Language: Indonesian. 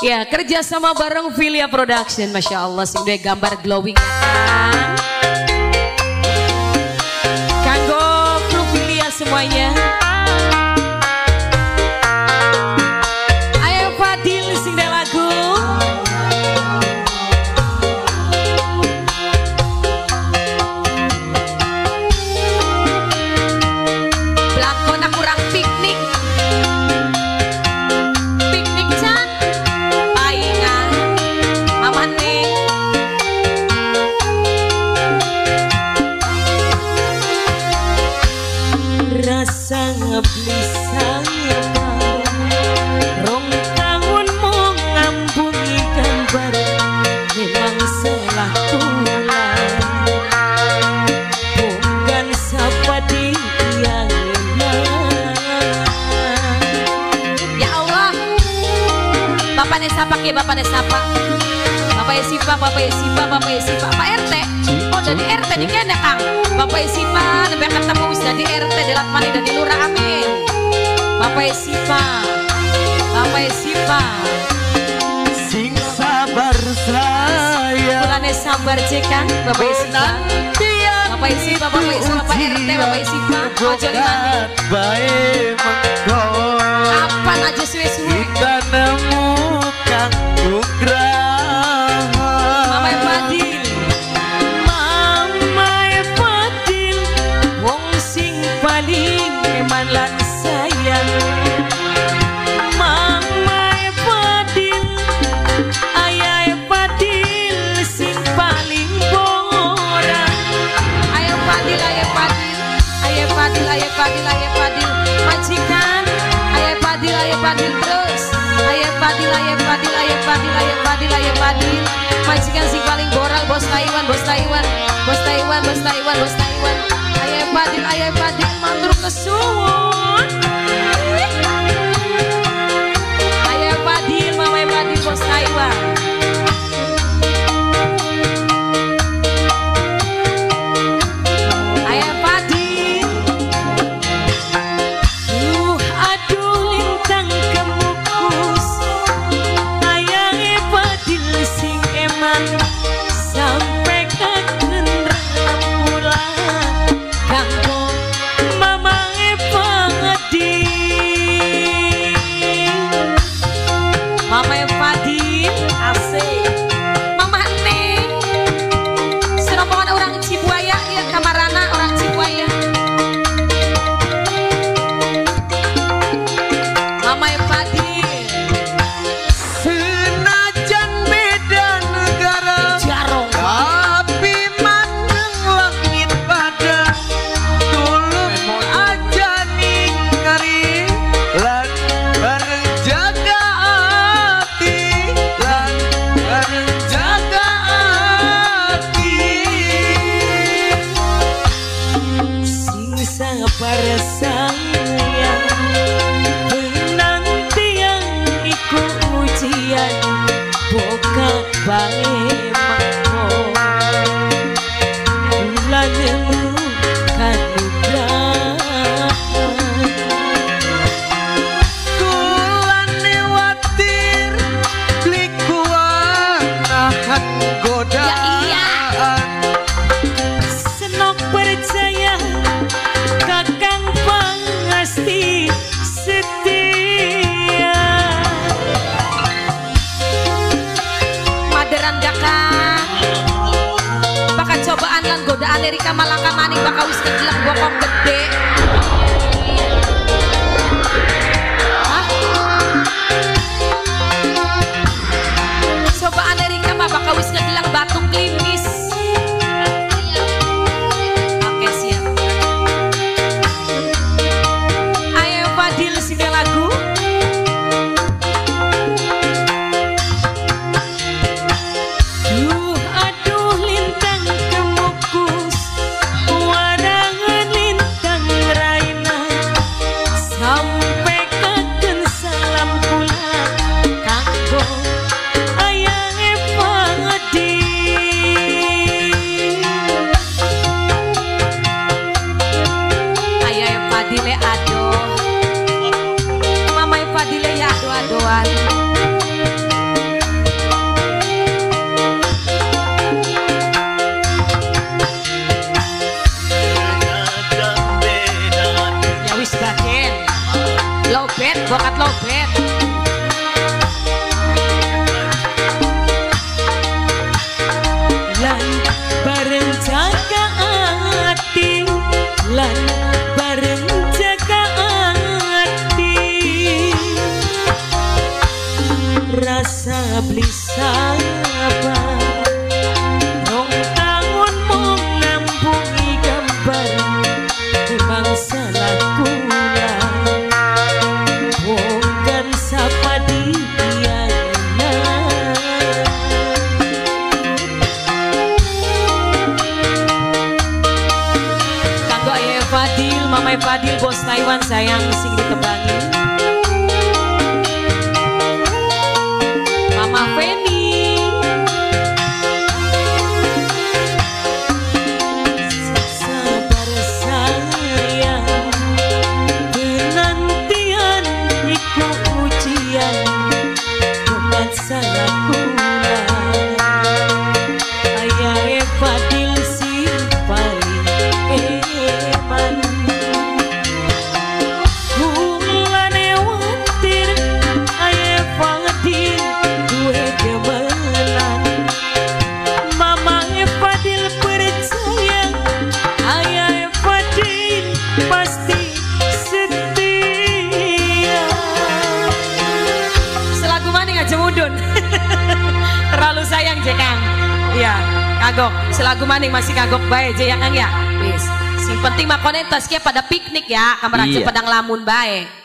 Ya, kerja sama bareng Filia Production, Masya Allah, sing duwe gambar glowing. Kanggo kru Filia semuanya. Ayo Fadil sing duwe lagu. Pelakon aku kurang piknik. Rasa ngeblisang rong tahun mau ngambungi gambar memang salah tulang bukan siapa dia ya Allah. Bapak Nesapa ke Bapak Nesapa, Bapak Esipa, Bapak Esipa, Bapak Esipa, Pak RT. Oh jadi RT di kene Kang. Bapak Esipa lebih ketemu wis jadi RT di Latmani dan di Lurah, amin. Bapak Esipa, Bapak Esipa. sing sabar saya Bulane sabar cek Kang, Bapak Esipa. Bapak Esipa, Bapak Esipa, Bapak RT, Bapak Esipa. Ojo limani. bae mengko Kapan aja suwe-suwe. kita nemu kang nugraha Mama Fadil. Wong sing paling eman lan sayang Mama Fadil Ayah Fadil sing paling borang Ayo Fadil, ayo Fadil, ayo Fadil, ayo Fadil, ayo Fadil, majikan, ayo Fadil, ayo Fadil terus, ayo Fadil, ayo Fadil, ayo Fadil, ayo Fadil, ayo Fadil, majikan sing paling boral, bos Taiwan, bos Taiwan, bos Taiwan, bos Taiwan, bos Taiwan, ayo Fadil, matur kesuwun, ayo Fadil, mama Fadil, bos Taiwan. Ayo Fadil. Aduh lintang kemukus Ayah Fadil sing eman Sampai kagen rembulan Kanggo Mama Fadil Mama Fadil, asik. Mama Neng, serombongan orang Cibuaya, ya Kamarana orang Cibuaya. Mama Fadil, Senajan beda negara Jarong. Tapi mandeng langit pada Tulung aja ningkari Lan bareng jaga hati Lan bareng jaga hati Sing sabar sayang Penantian ikut ujian Bokak bae mangko Bulan nemu kanugrahan Kulan newatir Likuan nahan godaan Ya Senok percaya Kakang pangasti setia Maderan Dakang. Bakal cobaan lan godaan dari Kamalaka maning bakal wis kejelak bokong gede. Hah? Cobaan dari Kama bakal wis kejelak batu klinis. Oke siap. Ayo Fadil sing lagu. Aduh lintang kemukus Warangan lintang raina rasa beli sabar rong tahun mong nampungi gambar memang salah kula bukan sapa dia kanggo Ayah Fadil Mamai Fadil bos Taiwan sayang sing ditebangi Mama Feni sabar sayang penantian iku ujian bukan salah kula Ayah Fadil si paling eman mulane watir Ayah Fadil duwe kemenan Mama Fadil percaya Ayah Fadil pasti setia selagu maning aja mudun terlalu sayang je Kang iya kagok selagu maning masih kagok bae je ya Kang ya wis sing penting mah konentos pada piknik ya kamar aja Iya. padang lamun bae